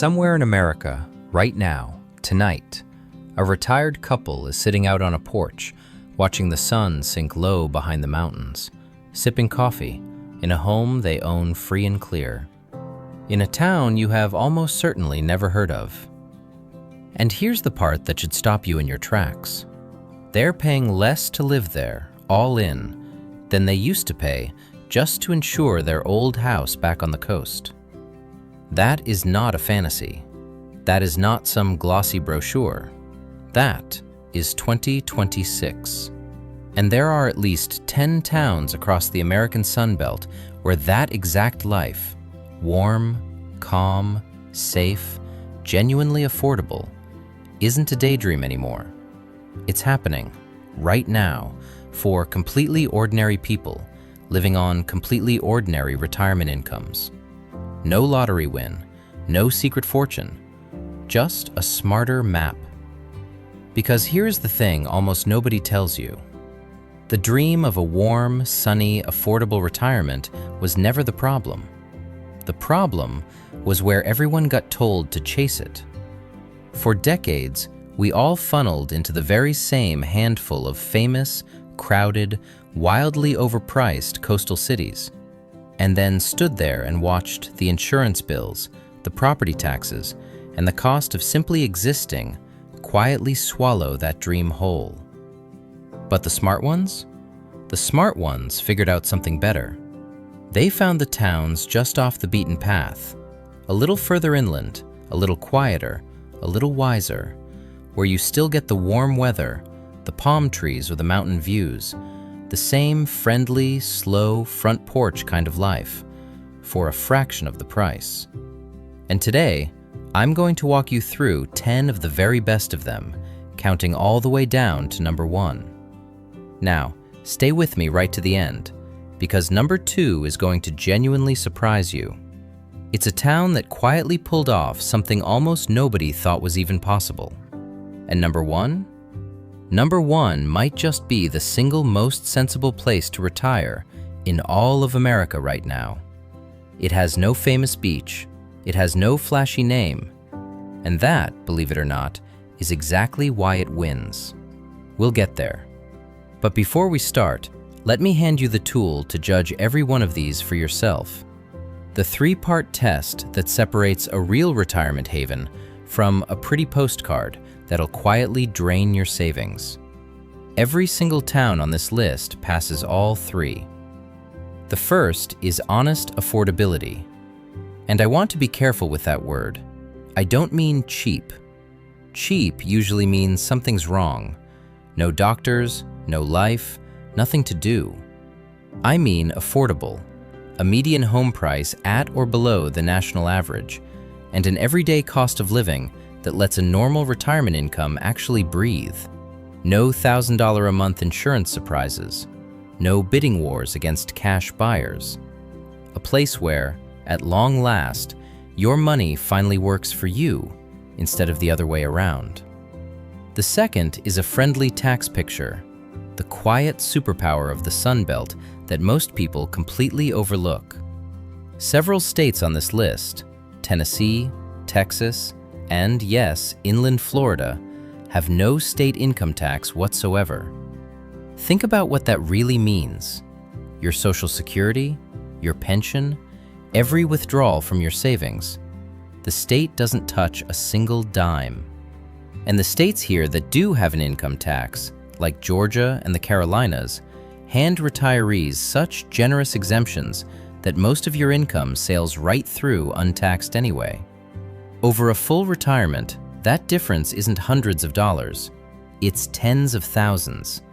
Somewhere in America, right now, tonight, a retired couple is sitting out on a porch, watching the sun sink low behind the mountains, sipping coffee in a home they own free and clear, in a town you have almost certainly never heard of. And here's the part that should stop you in your tracks. They're paying less to live there, all in, than they used to pay just to insure their old house back on the coast. That is not a fantasy. That is not some glossy brochure. That is 2026. And there are at least 10 towns across the American Sunbelt where that exact life, warm, calm, safe, genuinely affordable, isn't a daydream anymore. It's happening right now for completely ordinary people living on completely ordinary retirement incomes. No lottery win, no secret fortune, just a smarter map. Because here's the thing almost nobody tells you. The dream of a warm, sunny, affordable retirement was never the problem. The problem was where everyone got told to chase it. For decades, we all funneled into the very same handful of famous, crowded, wildly overpriced coastal cities, and then stood there and watched the insurance bills, the property taxes, and the cost of simply existing quietly swallow that dream whole. But the smart ones? The smart ones figured out something better. They found the towns just off the beaten path, a little further inland, a little quieter, a little wiser, where you still get the warm weather, the palm trees or the mountain views, the same friendly, slow, front porch kind of life, for a fraction of the price. And today, I'm going to walk you through 10 of the very best of them, counting all the way down to number 1. Now, stay with me right to the end, because number 2 is going to genuinely surprise you. It's a town that quietly pulled off something almost nobody thought was even possible. And number 1? Number 1 might just be the single most sensible place to retire in all of America right now. It has no famous beach, it has no flashy name, and that, believe it or not, is exactly why it wins. We'll get there. But before we start, let me hand you the tool to judge every one of these for yourself. The 3-part test that separates a real retirement haven from a pretty postcard that'll quietly drain your savings. Every single town on this list passes all 3. The first is honest affordability. And I want to be careful with that word. I don't mean cheap. Cheap usually means something's wrong. No doctors, no life, nothing to do. I mean affordable, a median home price at or below the national average, and an everyday cost of living that lets a normal retirement income actually breathe. No $1,000 a month insurance surprises. No bidding wars against cash buyers. A place where, at long last, your money finally works for you instead of the other way around. The second is a friendly tax picture, the quiet superpower of the Sunbelt that most people completely overlook. Several states on this list, Tennessee, Texas, and yes, inland Florida, have no state income tax whatsoever. Think about what that really means. Your Social Security, your pension, every withdrawal from your savings. The state doesn't touch a single dime. And the states here that do have an income tax, like Georgia and the Carolinas, hand retirees such generous exemptions that most of your income sails right through untaxed anyway. Over a full retirement, that difference isn't hundreds of dollars. It's tens of thousands.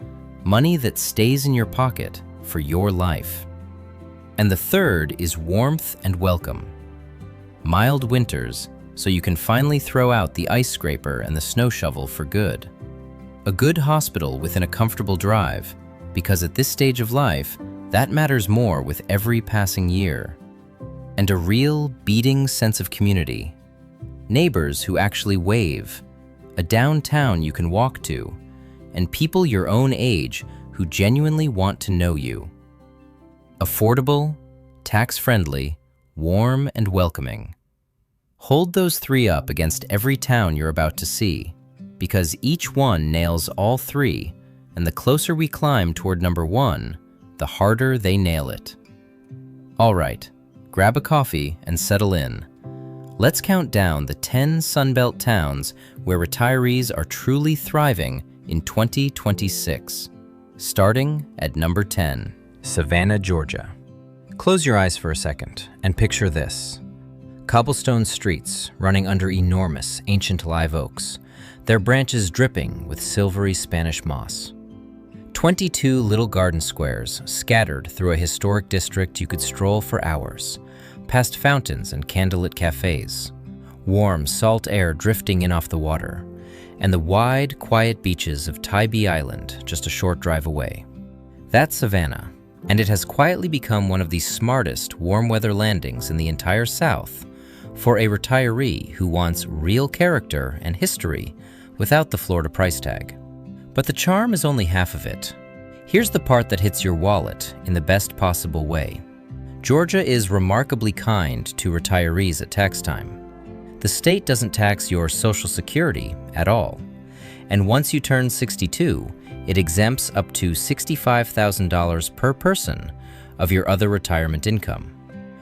Money that stays in your pocket for your life. And the third is warmth and welcome. Mild winters, so you can finally throw out the ice scraper and the snow shovel for good. A good hospital within a comfortable drive, because at this stage of life, that matters more with every passing year. And a real, beating sense of community. Neighbors who actually wave, a downtown you can walk to, and people your own age who genuinely want to know you. Affordable, tax-friendly, warm and welcoming. Hold those three up against every town you're about to see, because each one nails all three, and the closer we climb toward number one, the harder they nail it. All right, grab a coffee and settle in. Let's count down the 10 Sunbelt towns where retirees are truly thriving in 2026. Starting at number 10, Savannah, Georgia. Close your eyes for a second and picture this. Cobblestone streets running under enormous ancient live oaks, their branches dripping with silvery Spanish moss. 22 little garden squares scattered through a historic district you could stroll for hours, past fountains and candlelit cafes, warm salt air drifting in off the water, and the wide, quiet beaches of Tybee Island just a short drive away. That's Savannah, and it has quietly become one of the smartest warm weather landings in the entire South for a retiree who wants real character and history without the Florida price tag. But the charm is only half of it. Here's the part that hits your wallet in the best possible way. Georgia is remarkably kind to retirees at tax time. The state doesn't tax your Social Security at all. And once you turn 62, it exempts up to $65,000 per person of your other retirement income.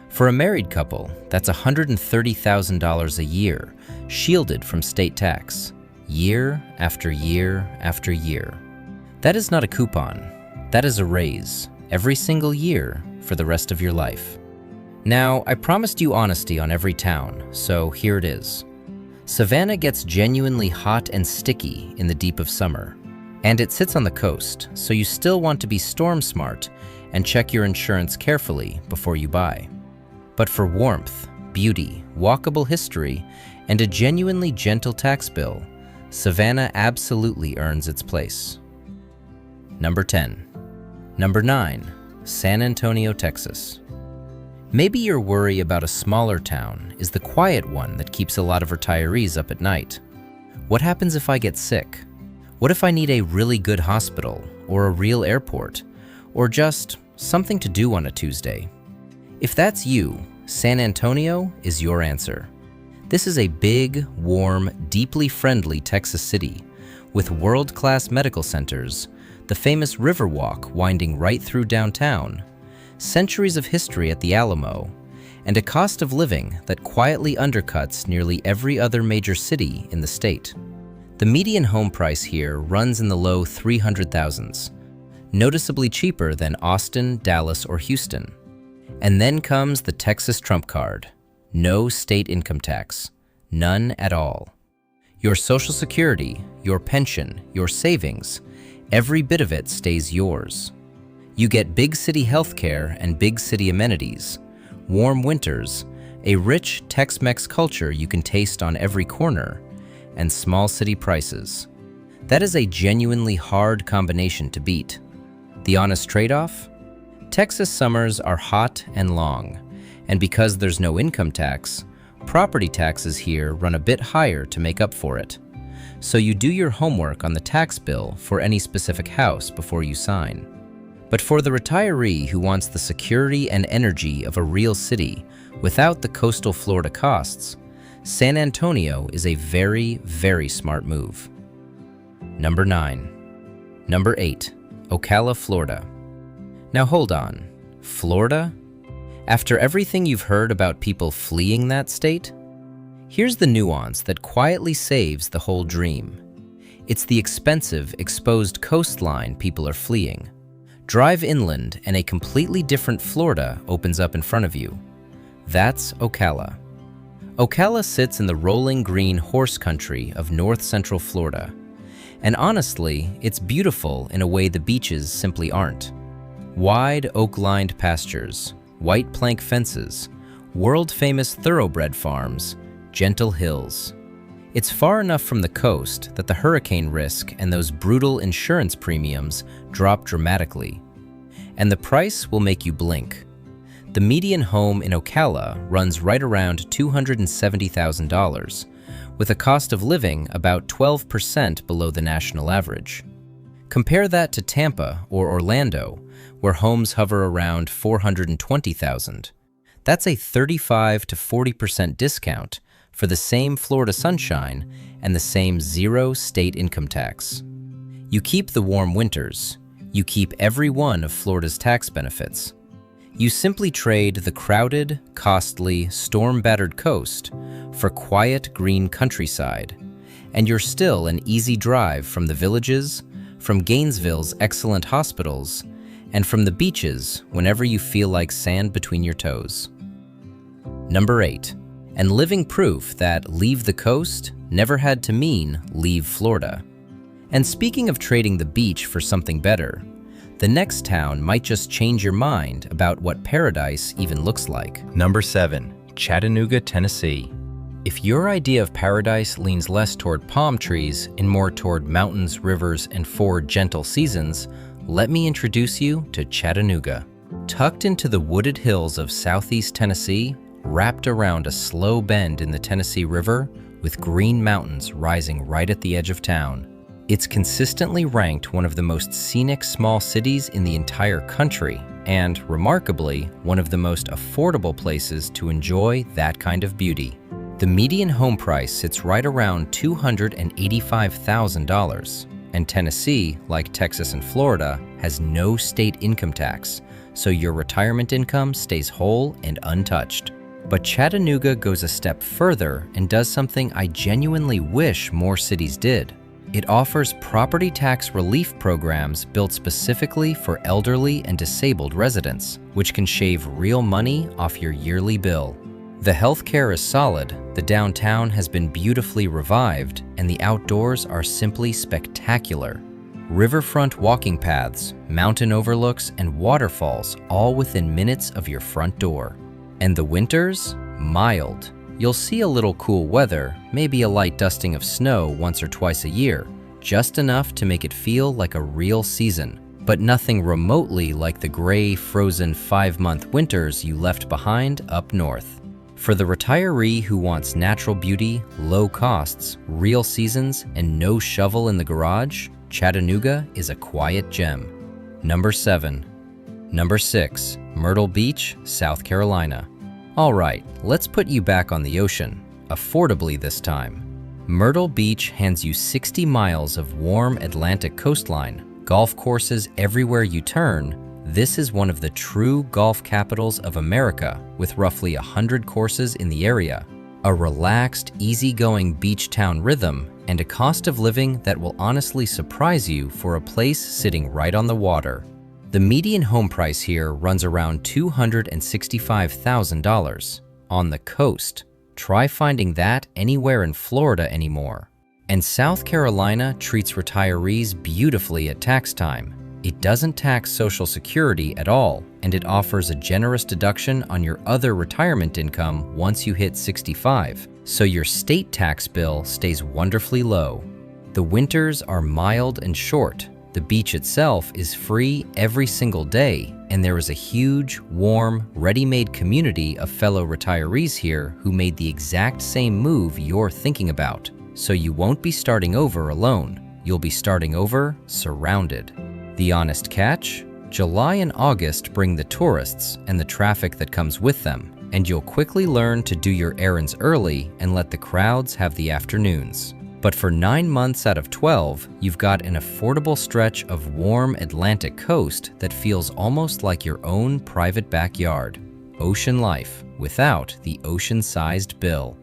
For a married couple, that's $130,000 a year, shielded from state tax, year after year after year. That is not a coupon. That is a raise, every single year for the rest of your life. Now, I promised you honesty on every town, so here it is. Savannah gets genuinely hot and sticky in the deep of summer, and it sits on the coast, so you still want to be storm smart and check your insurance carefully before you buy. But for warmth, beauty, walkable history, and a genuinely gentle tax bill, Savannah absolutely earns its place. Number 10. Number 9. San Antonio, Texas. Maybe your worry about a smaller town is the quiet one that keeps a lot of retirees up at night. What happens if I get sick? What if I need a really good hospital, or a real airport, or just something to do on a Tuesday? If that's you, San Antonio is your answer. This is a big, warm, deeply friendly Texas city with world-class medical centers, the famous Riverwalk winding right through downtown, centuries of history at the Alamo, and a cost of living that quietly undercuts nearly every other major city in the state. The median home price here runs in the low 300,000s, noticeably cheaper than Austin, Dallas, or Houston. And then comes the Texas trump card. No state income tax. None at all. Your Social Security, your pension, your savings, every bit of it stays yours. You get big city healthcare and big city amenities, warm winters, a rich Tex-Mex culture you can taste on every corner, and small city prices. That is a genuinely hard combination to beat. The honest trade-off? Texas summers are hot and long, and because there's no income tax, property taxes here run a bit higher to make up for it. So you do your homework on the tax bill for any specific house before you sign. But for the retiree who wants the security and energy of a real city without the coastal Florida costs, San Antonio is a very, very smart move. Number 9. Number 8. Ocala, Florida. Now hold on. Florida? After everything you've heard about people fleeing that state? Here's the nuance that quietly saves the whole dream. It's the expensive, exposed coastline people are fleeing. Drive inland and a completely different Florida opens up in front of you. That's Ocala. Ocala sits in the rolling green horse country of north central Florida. And honestly, it's beautiful in a way the beaches simply aren't. Wide oak-lined pastures, white plank fences, world-famous thoroughbred farms, gentle hills. It's far enough from the coast that the hurricane risk and those brutal insurance premiums drop dramatically. And the price will make you blink. The median home in Ocala runs right around $270,000, with a cost of living about 12% below the national average. Compare that to Tampa or Orlando, where homes hover around $420,000. That's a 35 to 40% discount for the same Florida sunshine and the same zero state income tax. You keep the warm winters. You keep every one of Florida's tax benefits. You simply trade the crowded, costly, storm-battered coast for quiet, green countryside. And you're still an easy drive from the villages, from Gainesville's excellent hospitals, and from the beaches whenever you feel like sand between your toes. Number 8. And living proof that leave the coast never had to mean leave Florida. And speaking of trading the beach for something better, the next town might just change your mind about what paradise even looks like. Number 7. Chattanooga, Tennessee. If your idea of paradise leans less toward palm trees and more toward mountains, rivers, and 4 gentle seasons, let me introduce you to Chattanooga. Tucked into the wooded hills of southeast Tennessee, wrapped around a slow bend in the Tennessee River, with green mountains rising right at the edge of town. It's consistently ranked one of the most scenic small cities in the entire country, and, remarkably, one of the most affordable places to enjoy that kind of beauty. The median home price sits right around $285,000, and Tennessee, like Texas and Florida, has no state income tax, so your retirement income stays whole and untouched. But Chattanooga goes a step further and does something I genuinely wish more cities did. It offers property tax relief programs built specifically for elderly and disabled residents, which can shave real money off your yearly bill. The healthcare is solid, the downtown has been beautifully revived, and the outdoors are simply spectacular. Riverfront walking paths, mountain overlooks, and waterfalls all within minutes of your front door. And the winters? Mild. You'll see a little cool weather, maybe a light dusting of snow once or twice a year, just enough to make it feel like a real season, but nothing remotely like the gray, frozen 5-month winters you left behind up north. For the retiree who wants natural beauty, low costs, real seasons, and no shovel in the garage, Chattanooga is a quiet gem. Number 7. Number 6. Myrtle Beach, South Carolina. All right, let's put you back on the ocean, affordably this time. Myrtle Beach hands you 60 miles of warm Atlantic coastline, golf courses everywhere you turn. This is one of the true golf capitals of America, with roughly 100 courses in the area, a relaxed, easygoing beach town rhythm, and a cost of living that will honestly surprise you for a place sitting right on the water. The median home price here runs around $265,000 on the coast. Try finding that anywhere in Florida anymore. And South Carolina treats retirees beautifully at tax time. It doesn't tax Social Security at all, and it offers a generous deduction on your other retirement income once you hit 65, so your state tax bill stays wonderfully low. The winters are mild and short. The beach itself is free every single day, and there is a huge, warm, ready-made community of fellow retirees here who made the exact same move you're thinking about. So you won't be starting over alone. You'll be starting over surrounded. The honest catch? July and August bring the tourists and the traffic that comes with them, and you'll quickly learn to do your errands early and let the crowds have the afternoons. But for 9 months out of 12, you've got an affordable stretch of warm Atlantic coast that feels almost like your own private backyard. Ocean life without the ocean-sized bill.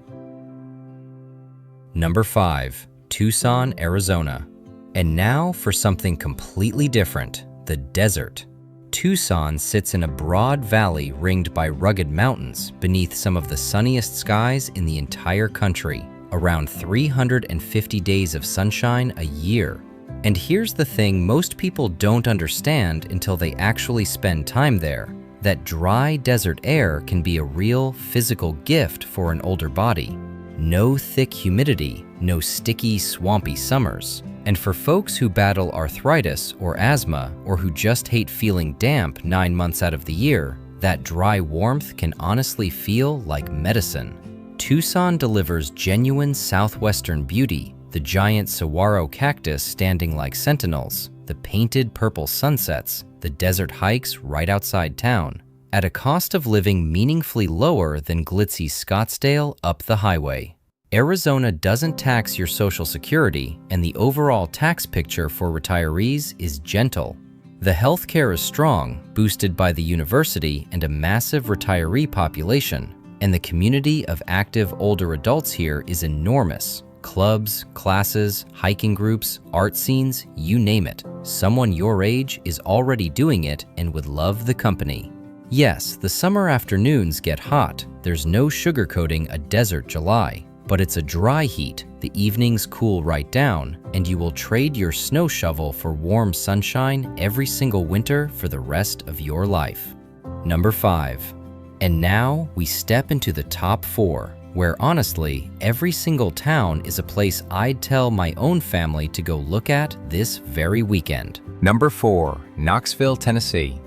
Number 5. Tucson, Arizona. And now for something completely different, the desert. Tucson sits in a broad valley ringed by rugged mountains beneath some of the sunniest skies in the entire country. Around 350 days of sunshine a year. And here's the thing most people don't understand until they actually spend time there, that dry desert air can be a real physical gift for an older body. No thick humidity, no sticky, swampy summers. And for folks who battle arthritis or asthma, or who just hate feeling damp 9 months out of the year, that dry warmth can honestly feel like medicine. Tucson delivers genuine southwestern beauty, the giant saguaro cactus standing like sentinels, the painted purple sunsets, the desert hikes right outside town, at a cost of living meaningfully lower than glitzy Scottsdale up the highway. Arizona doesn't tax your Social Security, and the overall tax picture for retirees is gentle. The healthcare is strong, boosted by the university and a massive retiree population, and the community of active older adults here is enormous. Clubs, classes, hiking groups, art scenes, you name it. Someone your age is already doing it and would love the company. Yes, the summer afternoons get hot. There's no sugarcoating a desert July. But it's a dry heat, the evenings cool right down, and you will trade your snow shovel for warm sunshine every single winter for the rest of your life. Number 5. And now we step into the top 4, where honestly, every single town is a place I'd tell my own family to go look at this very weekend. Number 4. Knoxville, Tennessee.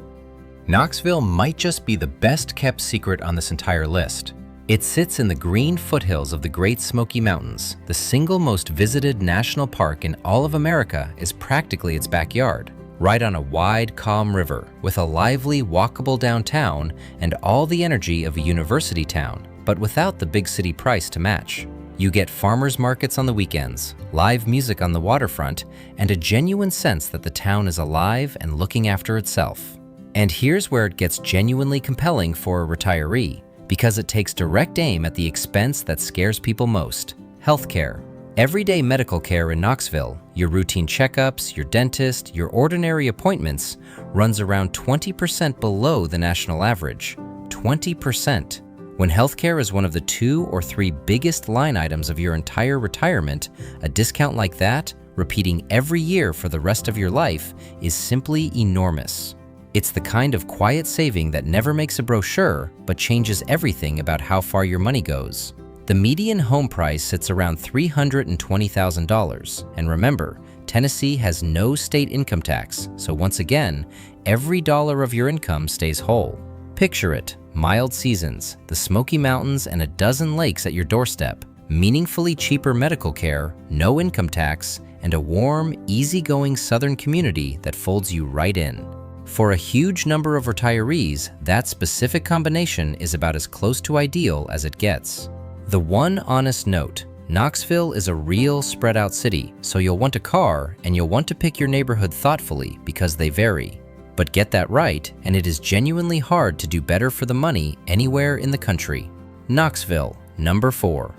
Knoxville might just be the best kept secret on this entire list. It sits in the green foothills of the Great Smoky Mountains. The single most visited national park in all of America is practically its backyard, right on a wide, calm river, with a lively, walkable downtown and all the energy of a university town, but without the big city price to match. You get farmers markets on the weekends, live music on the waterfront, and a genuine sense that the town is alive and looking after itself. And here's where it gets genuinely compelling for a retiree, because it takes direct aim at the expense that scares people most: healthcare. Everyday medical care in Knoxville, your routine checkups, your dentist, your ordinary appointments, runs around 20% below the national average. 20%. When healthcare is one of the 2 or 3 biggest line items of your entire retirement, a discount like that, repeating every year for the rest of your life, is simply enormous. It's the kind of quiet saving that never makes a brochure, but changes everything about how far your money goes. The median home price sits around $320,000. And remember, Tennessee has no state income tax, so once again, every dollar of your income stays whole. Picture it: mild seasons, the Smoky Mountains, and a dozen lakes at your doorstep, meaningfully cheaper medical care, no income tax, and a warm, easygoing southern community that folds you right in. For a huge number of retirees, that specific combination is about as close to ideal as it gets. The one honest note: Knoxville is a real spread out city, so you'll want a car and you'll want to pick your neighborhood thoughtfully because they vary. But get that right, and it is genuinely hard to do better for the money anywhere in the country. Knoxville, number 4.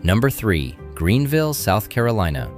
Number 3, Greenville, South Carolina.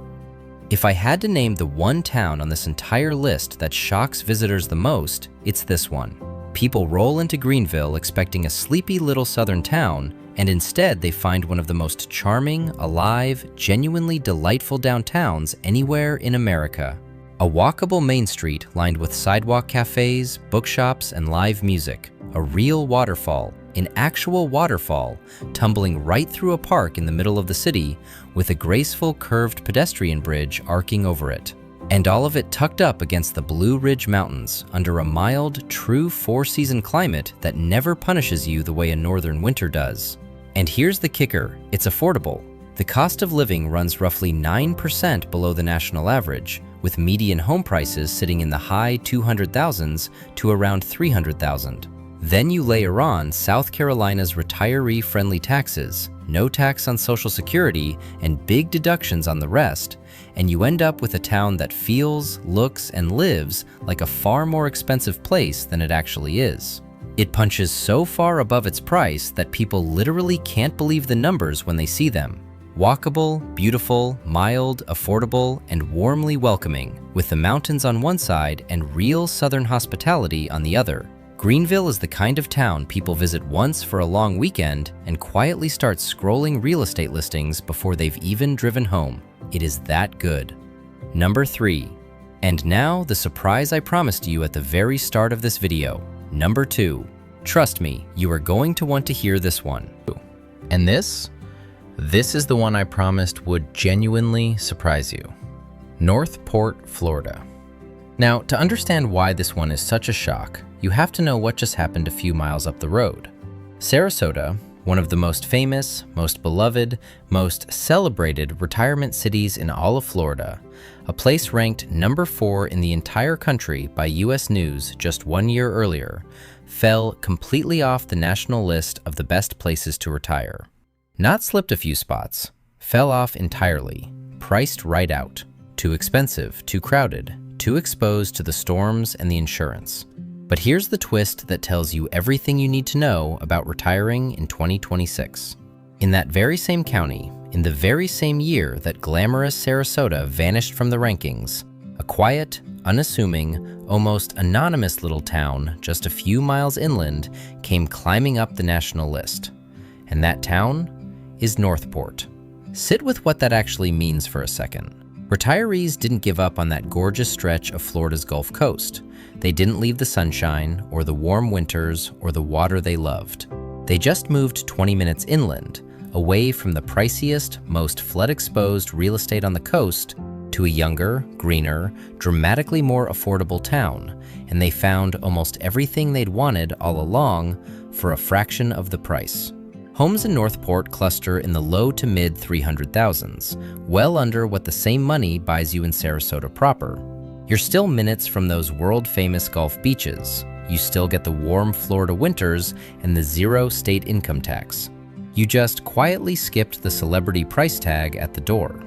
If I had to name the one town on this entire list that shocks visitors the most, it's this one. People roll into Greenville expecting a sleepy little southern town, and instead they find one of the most charming, alive, genuinely delightful downtowns anywhere in America. A walkable main street lined with sidewalk cafes, bookshops, and live music. A real waterfall, an actual waterfall, tumbling right through a park in the middle of the city with a graceful curved pedestrian bridge arcing over it. And all of it tucked up against the Blue Ridge Mountains under a mild, true 4-season climate that never punishes you the way a northern winter does. And here's the kicker: it's affordable. The cost of living runs roughly 9% below the national average, with median home prices sitting in the high 200,000s to around 300,000. Then you layer on South Carolina's retiree-friendly taxes, no tax on Social Security, and big deductions on the rest, and you end up with a town that feels, looks, and lives like a far more expensive place than it actually is. It punches so far above its price that people literally can't believe the numbers when they see them. Walkable, beautiful, mild, affordable, and warmly welcoming, with the mountains on one side and real southern hospitality on the other. Greenville is the kind of town people visit once for a long weekend and quietly start scrolling real estate listings before they've even driven home. It is that good. Number 3. And now the surprise I promised you at the very start of this video. Number 2. Trust me, you are going to want to hear this one. And this is the one I promised would genuinely surprise you. Northport, Florida. Now, to understand why this one is such a shock, you have to know what just happened a few miles up the road. Sarasota, one of the most famous, most beloved, most celebrated retirement cities in all of Florida, a place ranked number 4 in the entire country by US News just 1 year earlier, fell completely off the national list of the best places to retire. Not slipped a few spots, fell off entirely, priced right out. Too expensive, too crowded, too exposed to the storms and the insurance. But here's the twist that tells you everything you need to know about retiring in 2026. In that very same county, in the very same year that glamorous Sarasota vanished from the rankings, a quiet, unassuming, almost anonymous little town just a few miles inland came climbing up the national list. And that town is Northport. Sit with what that actually means for a second. Retirees didn't give up on that gorgeous stretch of Florida's Gulf Coast. They didn't leave the sunshine, or the warm winters, or the water they loved. They just moved 20 minutes inland, away from the priciest, most flood-exposed real estate on the coast, to a younger, greener, dramatically more affordable town, and they found almost everything they'd wanted all along for a fraction of the price. Homes in Northport cluster in the low to mid 300,000s, well under what the same money buys you in Sarasota proper. You're still minutes from those world-famous Gulf beaches. You still get the warm Florida winters and the zero state income tax. You just quietly skipped the celebrity price tag at the door.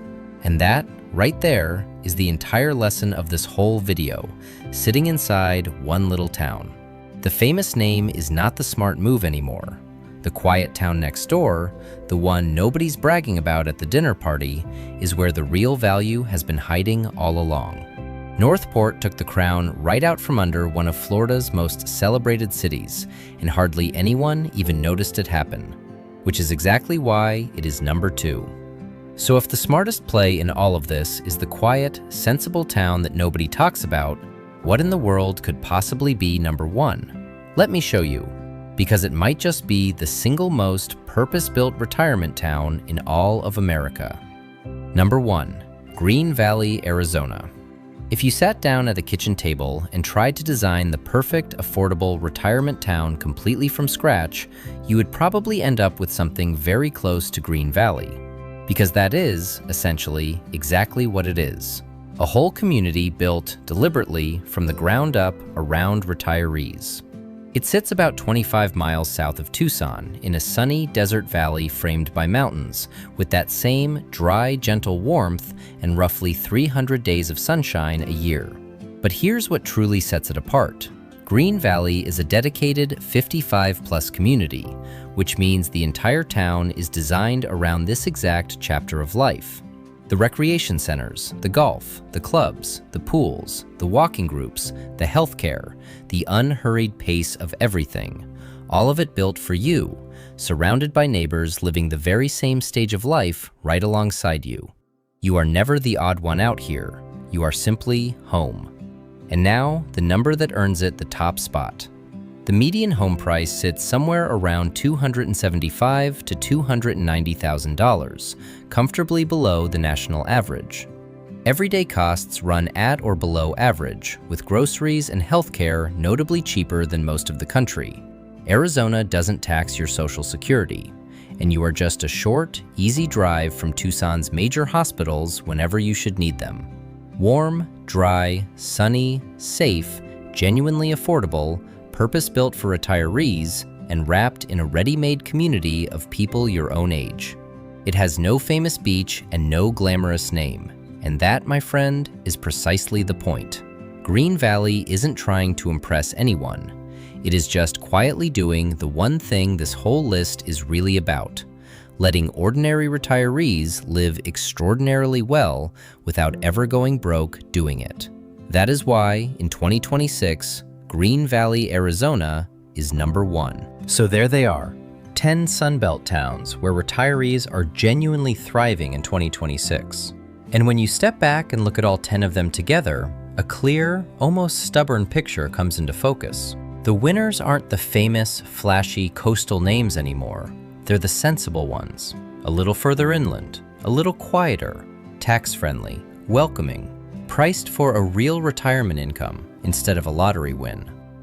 And that, right there, is the entire lesson of this whole video, sitting inside one little town. The famous name is not the smart move anymore. The quiet town next door, the one nobody's bragging about at the dinner party, is where the real value has been hiding all along. Northport took the crown right out from under one of Florida's most celebrated cities, and hardly anyone even noticed it happen, which is exactly why it is number 2. So if the smartest play in all of this is the quiet, sensible town that nobody talks about, what in the world could possibly be number 1? Let me show you, because it might just be the single most purpose-built retirement town in all of America. Number 1, Green Valley, Arizona. If you sat down at a kitchen table and tried to design the perfect, affordable retirement town completely from scratch, you would probably end up with something very close to Green Valley. Because that is, essentially, exactly what it is. A whole community built deliberately from the ground up around retirees. It sits about 25 miles south of Tucson in a sunny desert valley framed by mountains, with that same dry, gentle warmth and roughly 300 days of sunshine a year. But here's what truly sets it apart. Green Valley is a dedicated 55-plus community, which means the entire town is designed around this exact chapter of life. The recreation centers, the golf, the clubs, the pools, the walking groups, the healthcare, the unhurried pace of everything, all of it built for you, surrounded by neighbors living the very same stage of life right alongside you. You are never the odd one out here. You are simply home. And now, the number that earns it the top spot. The median home price sits somewhere around $275,000 to $290,000, comfortably below the national average. Everyday costs run at or below average, with groceries and healthcare notably cheaper than most of the country. Arizona doesn't tax your Social Security, and you are just a short, easy drive from Tucson's major hospitals whenever you should need them. Warm, dry, sunny, safe, genuinely affordable, purpose-built for retirees, and wrapped in a ready-made community of people your own age. It has no famous beach and no glamorous name, and that, my friend, is precisely the point. Green Valley isn't trying to impress anyone. It is just quietly doing the one thing this whole list is really about: letting ordinary retirees live extraordinarily well without ever going broke doing it. That is why, in 2026, Green Valley, Arizona is number 1. So there they are, 10 Sunbelt towns where retirees are genuinely thriving in 2026. And when you step back and look at all 10 of them together, a clear, almost stubborn picture comes into focus. The winners aren't the famous, flashy coastal names anymore. They're the sensible ones. A little further inland, a little quieter, tax-friendly, welcoming, priced for a real retirement income instead of a lottery win.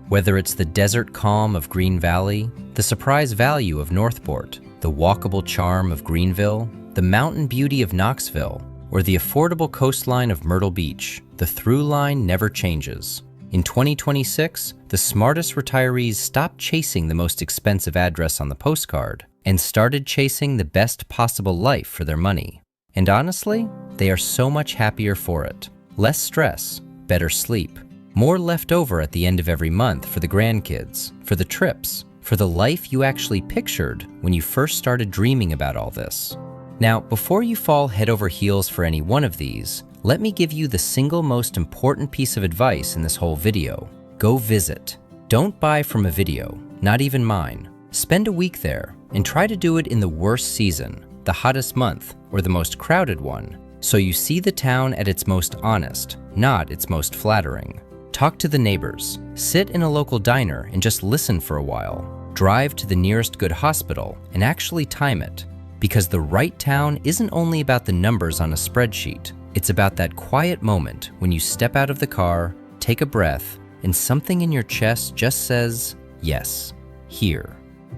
Whether it's the desert calm of Green Valley, the surprise value of Northport, the walkable charm of Greenville, the mountain beauty of Knoxville, or the affordable coastline of Myrtle Beach, the through line never changes. In 2026, the smartest retirees stop chasing the most expensive address on the postcard and started chasing the best possible life for their money. And honestly, they are so much happier for it. Less stress, better sleep, more left over at the end of every month for the grandkids, for the trips, for the life you actually pictured when you first started dreaming about all this. Now, before you fall head over heels for any one of these, let me give you the single most important piece of advice in this whole video. Go visit. Don't buy from a video, not even mine. Spend a week there and try to do it in the worst season, the hottest month, or the most crowded one, so you see the town at its most honest, not its most flattering. Talk to the neighbors, sit in a local diner and just listen for a while. Drive to the nearest good hospital and actually time it. Because the right town isn't only about the numbers on a spreadsheet, it's about that quiet moment when you step out of the car, take a breath, and something in your chest just says, yes, here.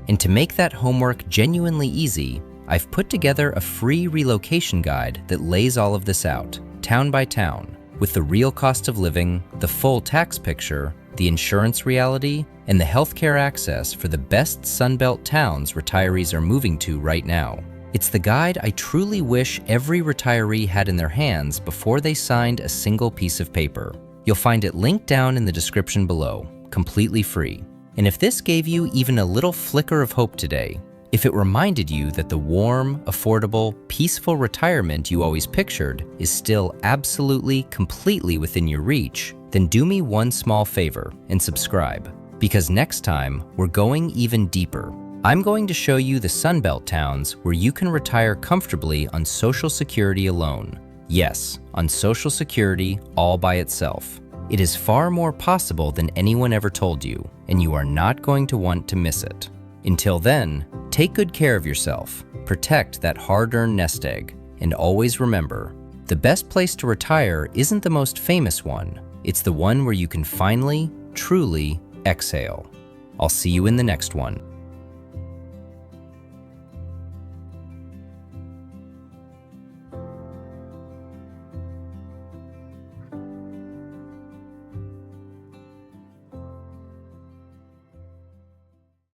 And to make that homework genuinely easy, I've put together a free relocation guide that lays all of this out, town by town, with the real cost of living, the full tax picture, the insurance reality, and the healthcare access for the best Sunbelt towns retirees are moving to right now. It's the guide I truly wish every retiree had in their hands before they signed a single piece of paper. You'll find it linked down in the description below, completely free. And if this gave you even a little flicker of hope today, if it reminded you that the warm, affordable, peaceful retirement you always pictured is still absolutely, completely within your reach, then do me one small favor and subscribe. Because next time, we're going even deeper. I'm going to show you the Sunbelt towns where you can retire comfortably on Social Security alone. Yes, on Social Security all by itself. It is far more possible than anyone ever told you, and you are not going to want to miss it. Until then, take good care of yourself, protect that hard-earned nest egg, and always remember, the best place to retire isn't the most famous one, it's the one where you can finally, truly exhale. I'll see you in the next one.